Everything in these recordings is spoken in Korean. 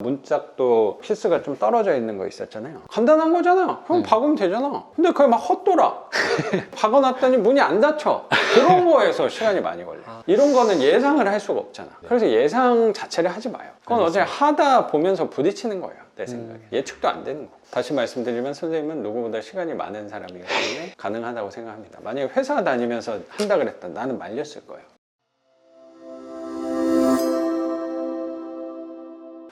문짝도 피스가 좀 떨어져 있는 거 있었잖아요. 간단한 거잖아. 그럼 박으면 되잖아. 근데 그게 막 헛돌아. 박아놨더니 문이 안 닫혀. 그런 거에서 시간이 많이 걸려. 이런 거는 예상을 할 수가 없잖아. 그래서 예상 자체를 하지 마요. 그건 어차피 하다 보면서 부딪히는 거예요, 내 생각에. 예측도 안 되는 거. 다시 말씀드리면 선생님은 누구보다 시간이 많은 사람이기 때문에 가능하다고 생각합니다. 만약에 회사 다니면서 한다 그랬다, 나는 말렸을 거예요.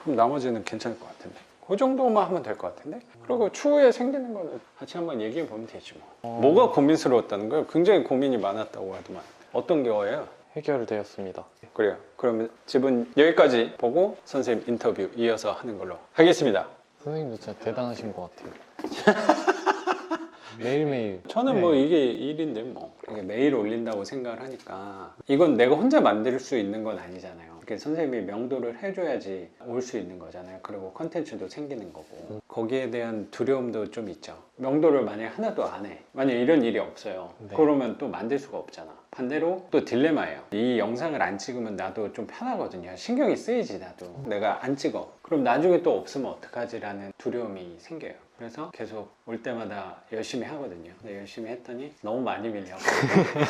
그럼 나머지는 괜찮을 것 같은데, 그 정도만 하면 될 것 같은데. 그리고 추후에 생기는 거는 같이 한번 얘기해 보면 되지 뭐. 뭐가 고민스러웠다는 거예요? 굉장히 고민이 많았다고 하더만. 어떤 거예요? 해결되었습니다. 그래요. 그러면 집은 여기까지 보고 선생님 인터뷰 이어서 하는 걸로 하겠습니다. 선생님도 진짜 대단하신 것 같아요. 매일매일. 저는 뭐 이게 일인데 뭐 이게 매일 올린다고 생각을 하니까, 이건 내가 혼자 만들 수 있는 건 아니잖아요. 이렇게 선생님이 명도를 해줘야지 올 수 있는 거잖아요. 그리고 컨텐츠도 생기는 거고, 거기에 대한 두려움도 좀 있죠. 명도를 만약에 하나도 안 해, 만약에 이런 일이 없어요. 네. 그러면 또 만들 수가 없잖아. 반대로 또 딜레마예요. 이 영상을 안 찍으면 나도 좀 편하거든요. 신경이 쓰이지 나도. 내가 안 찍어, 그럼 나중에 또 없으면 어떡하지라는 두려움이 생겨요. 그래서 계속 올 때마다 열심히 하거든요. 근데 열심히 했더니 너무 많이 밀려가지고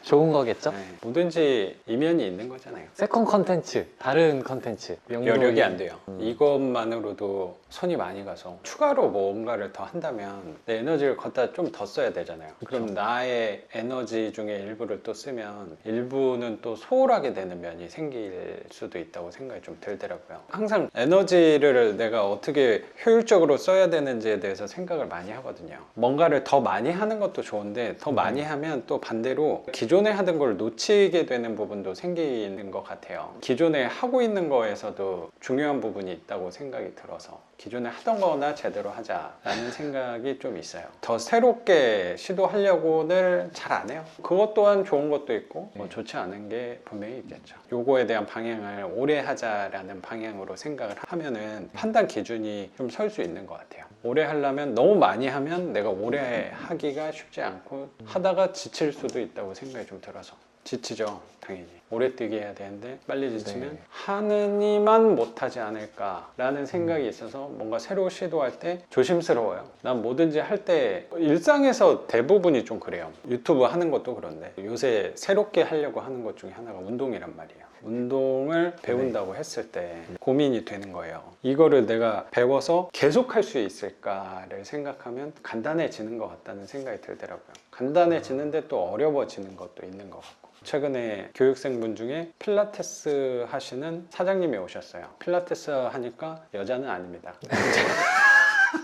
좋은 거겠죠? 네, 뭐든지 이면이 있는 거잖아요. 세컨 컨텐츠, 다른 컨텐츠. 여력이 안 돼요. 이것만으로도 손이 많이 가서 추가로 뭔가를 더 한다면 내 에너지를 걷다 좀 더 써야 되잖아요. 그럼 나의 에너지 중에 일부를 또 쓰면 일부는 또 소홀하게 되는 면이 생길 수도 있다고 생각이 좀 들더라고요. 항상 에너지를 내가 어떻게 효율적으로 써야 되는지에 대해서 생각을 많이 하거든요. 뭔가를 더 많이 하는 것도 좋은데, 더 많이 하면 또 반대로 기존에 하던 걸 놓치게 되는 부분도 생기는 것 같아요. 기존에 하고 있는 거에서도 중요한 부분이 있다고 생각이 들어서 기존에 하던 거나 제대로 하자라는 생각이 좀 있어요. 더 새롭게 시도하려고는 잘 안 해요. 그것 또한 좋은 것도 있고 뭐 좋지 않은 게 분명히 있겠죠. 요거에 대한 방향을 오래 하자라는 방향으로 생각을 하면은 판단 기준이 좀 설 수 있는 것 같아요. 오래 하려면 너무 많이 하면 내가 오래 하기가 쉽지 않고 하다가 지칠 수도 있다고 생각이 좀 들어서. 지치죠, 당연히. 오래 뛰게 해야 되는데 빨리 지치면 하는 이만 못하지 않을까라는 생각이 있어서 뭔가 새로 시도할 때 조심스러워요. 난 뭐든지 할 때 일상에서 대부분이 좀 그래요. 유튜브 하는 것도 그런데 요새 새롭게 하려고 하는 것 중에 하나가 운동이란 말이에요. 운동을 배운다고 했을 때 고민이 되는 거예요. 이거를 내가 배워서 계속 할 수 있을까를 생각하면 간단해지는 것 같다는 생각이 들더라고요. 간단해지는데 또 어려워지는 것도 있는 것 같고. 최근에 교육생분 중에 필라테스 하시는 사장님이 오셨어요. 필라테스 하니까 여자는 아닙니다.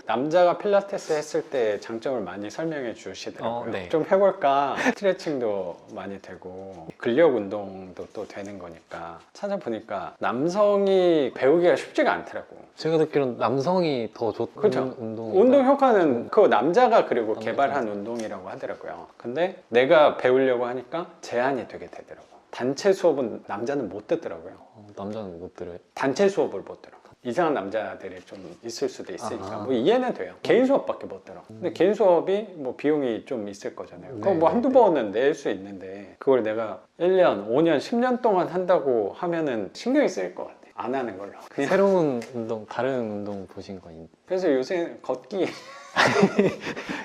남자가 필라테스 했을 때 장점을 많이 설명해 주시더라고요. 네. 좀 해볼까? 스트레칭도 많이 되고 근력 운동도 또 되는 거니까 찾아보니까 남성이 배우기가 쉽지가 않더라고. 제가 듣기로는 남성이 더 좋은 그렇죠. 운동. 운동 효과는 그 남자가 그리고 개발한 운동이라고 하더라고요. 근데 내가 배우려고 하니까 제한이 되게 되더라고. 단체 수업은 남자는 못 듣더라고요. 남자는 못 들어요. 단체 수업을 못 들어. 이상한 남자들이 좀 있을 수도 있으니까 아하. 뭐 이해는 돼요. 개인 수업밖에 못 들어. 근데 개인 수업이 뭐 비용이 좀 있을 거잖아요. 그럼 뭐 한두 번은 낼 수 있는데 그걸 내가 1년, 5년, 10년 동안 한다고 하면은 신경이 쓰일 것 같아. 안 하는 걸로. 그냥. 새로운 운동, 다른 운동 보신 거 있나요? 그래서 요새 걷기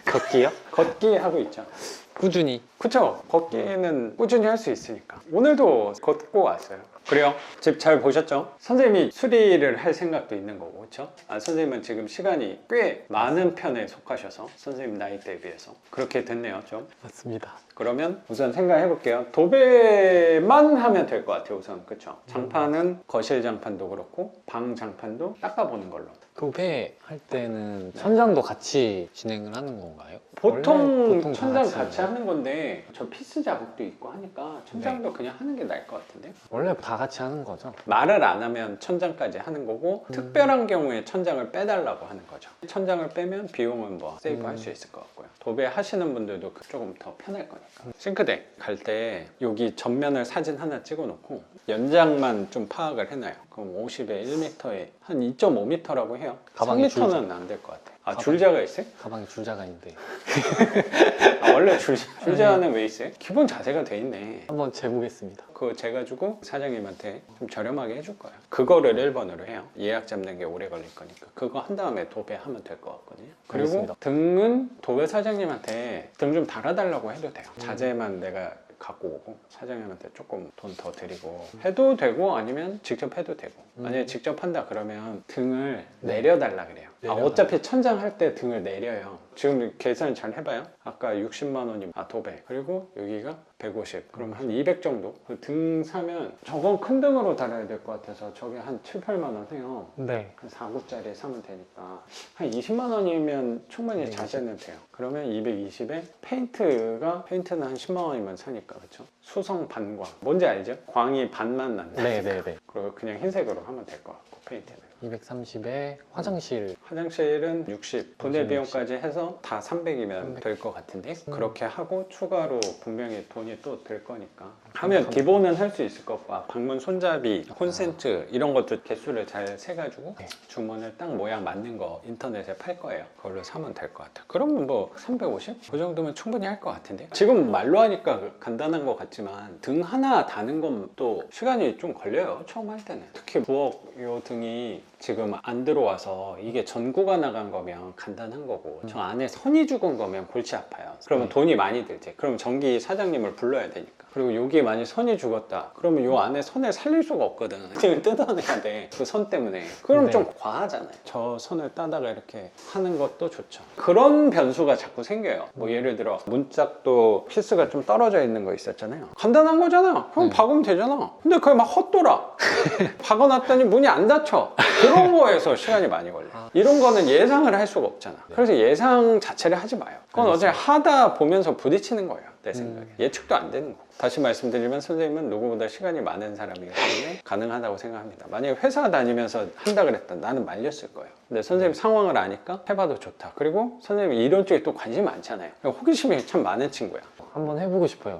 걷기요? 걷기 하고 있죠. 꾸준히. 그쵸? 걷기는 꾸준히 할 수 있으니까. 오늘도 걷고 왔어요. 그래요? 집 잘 보셨죠? 선생님이 수리를 할 생각도 있는 거고, 그쵸? 선생님은 지금 시간이 꽤 많은 편에 속하셔서 선생님 나이대에 비해서 그렇게 됐네요, 좀. 맞습니다. 그러면 우선 생각해 볼게요. 도배만 하면 될 것 같아요, 우선. 그쵸? 장판은 거실 장판도 그렇고 방 장판도 닦아보는 걸로. 도배 할 때는 천장도 같이 진행을 하는 건가요? 보통 다 천장 같이 같이 하나요? 하는 건데 저 피스 작업도 있고 하니까 천장도 그냥 하는 게 나을 것 같은데. 원래 다 같이 하는 거죠? 말을 안 하면 천장까지 하는 거고 특별한 경우에 천장을 빼달라고 하는 거죠. 천장을 빼면 비용은 뭐 세이브 할 수 있을 것 같고요. 도배 하시는 분들도 조금 더 편할 거니까. 싱크대 갈 때 여기 전면을 사진 하나 찍어 놓고 연장만 좀 파악을 해놔요. 그럼 50에 1m에 한 2.5m라고 해요. 가방이 3m는 안 될 것 같아요. 아, 줄자가 있어요? 가방에 줄자가 있는데 아, 원래 줄자는 왜 있어요? 기본 자세가 돼 있네. 한번 재보겠습니다. 그거 재가지고 사장님한테 좀 저렴하게 해줄 거야. 그거를 1번으로 해요. 예약 잡는 게 오래 걸릴 거니까. 그거 한 다음에 도배하면 될 것 같거든요. 그리고 알겠습니다. 등은 도배 사장님한테 등 좀 달아달라고 해도 돼요. 자재만 내가 갖고 오고 사장님한테 조금 돈 더 드리고 해도 되고 아니면 직접 해도 되고 만약에 직접 한다 그러면 등을 내려달라 그래요. 아, 내려달라. 어차피 천장 할 때 등을 내려요. 지금 계산 잘 해봐요. 아까 60만 원이면 도배 그리고 여기가 150 그럼 한 200 정도. 그등 사면 저건 큰 등으로 달아야 될 것 같아서 저게 한 7, 8만 원 해요. 네. 한 4구짜리 사면 되니까 한 20만 원이면 충분히 네. 자재는 돼요. 그러면 220에 페인트는 한 10만 원이면 사니까 그렇죠? 수성 반광 뭔지 알죠? 광이 반만 난다. 네네네. 그리고 그냥 흰색으로 하면 될 것 같고 페인트는 230에 화장실 화장실은 60 분해 60. 비용까지 해서 다 300이면 될 것 같은데 그렇게 하고 추가로 분명히 돈이 또 들 거니까 하면 기본은 할 수 있을 것 같고 방문 손잡이, 콘센트 이런 것도 개수를 잘 세가지고 네. 주문을 딱 모양 맞는 거 인터넷에 팔 거예요. 그걸로 사면 될 것 같아요. 그러면 뭐 350? 그 정도면 충분히 할 것 같은데 지금 말로 하니까 간단한 것 같지만 등 하나 다는 건 또 시간이 좀 걸려요. 처음 할 때는 특히 부엌 요 등이 지금 안 들어와서 이게 전구가 나간 거면 간단한 거고 저 안에 선이 죽은 거면 골치 아파요. 그러면 네. 돈이 많이 들지. 그럼 전기 사장님을 불러야 되니까. 그리고 여기에 만약 선이 죽었다. 그러면 요 안에 선을 살릴 수가 없거든. 그걸 뜯어내야 돼. 그 선 때문에. 그럼 네. 좀 과하잖아요. 저 선을 따다가 이렇게 하는 것도 좋죠. 그런 변수가 자꾸 생겨요. 뭐 예를 들어 문짝도 피스가 좀 떨어져 있는 거 있었잖아요. 간단한 거잖아. 그럼 박으면 되잖아. 근데 그게 막 헛돌아. 박아놨더니 문이 안 닫혀. 그런 거에서 시간이 많이 걸려. 이런 거는 예상을 할 수가 없잖아. 그래서 예상 자체를 하지 마요. 그건 어차피 하다 보면서 부딪히는 거예요. 내 생각에. 예측도 안 되는 거고. 다시 말씀드리면 선생님은 누구보다 시간이 많은 사람이기 때문에 가능하다고 생각합니다. 만약에 회사 다니면서 한다 그랬다 나는 말렸을 거예요. 근데 선생님 상황을 아니까 해봐도 좋다. 그리고 선생님이 이런 쪽에 또 관심이 많잖아요. 호기심이 참 많은 친구야. 한번 해보고 싶어요.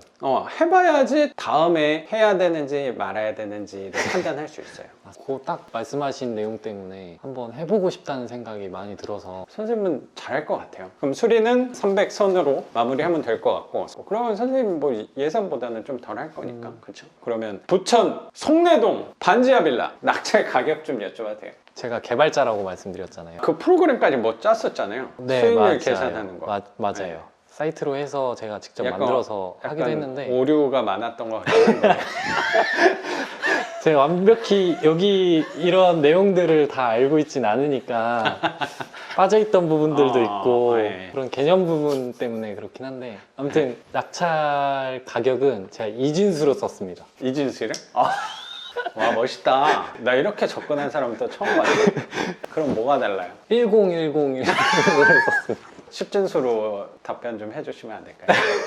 해봐야지 다음에 해야 되는지 말아야 되는지를 판단할 수 있어요. 그 딱 말씀하신 내용 때문에 한번 해보고 싶다는 생각이 많이 들어서 선생님은 잘할 것 같아요. 그럼 수리는 300선으로 마무리하면 될 것 같고 그러면 선생님 뭐 예산보다는 좀 덜 할 거니까 그렇죠? 그러면 부천 송내동 반지하 빌라 낙찰 가격 좀 여쭤봐도 돼요. 제가 개발자라고 말씀드렸잖아요. 그 프로그램까지 뭐 짰었잖아요. 수익률 맞아요. 계산하는 거. 맞아요. 네. 사이트로 해서 제가 직접 약간- 만들어서 하기도 약간 했는데 오류가 많았던 것 같긴 한데 제가 완벽히 여기 이런 내용들을 다 알고 있진 않으니까 빠져있던 부분들도 있고 네. 그런 개념 부분 때문에 그렇긴 한데 아무튼 낙찰 가격은 제가 이진수로 썼습니다. 이진수를? 와 멋있다. 나 이렇게 접근한 사람은 또 처음 봤네. 그럼 뭐가 달라요? 1010으로 썼습니다. 십진수로 답변 좀 해주시면 안 될까요?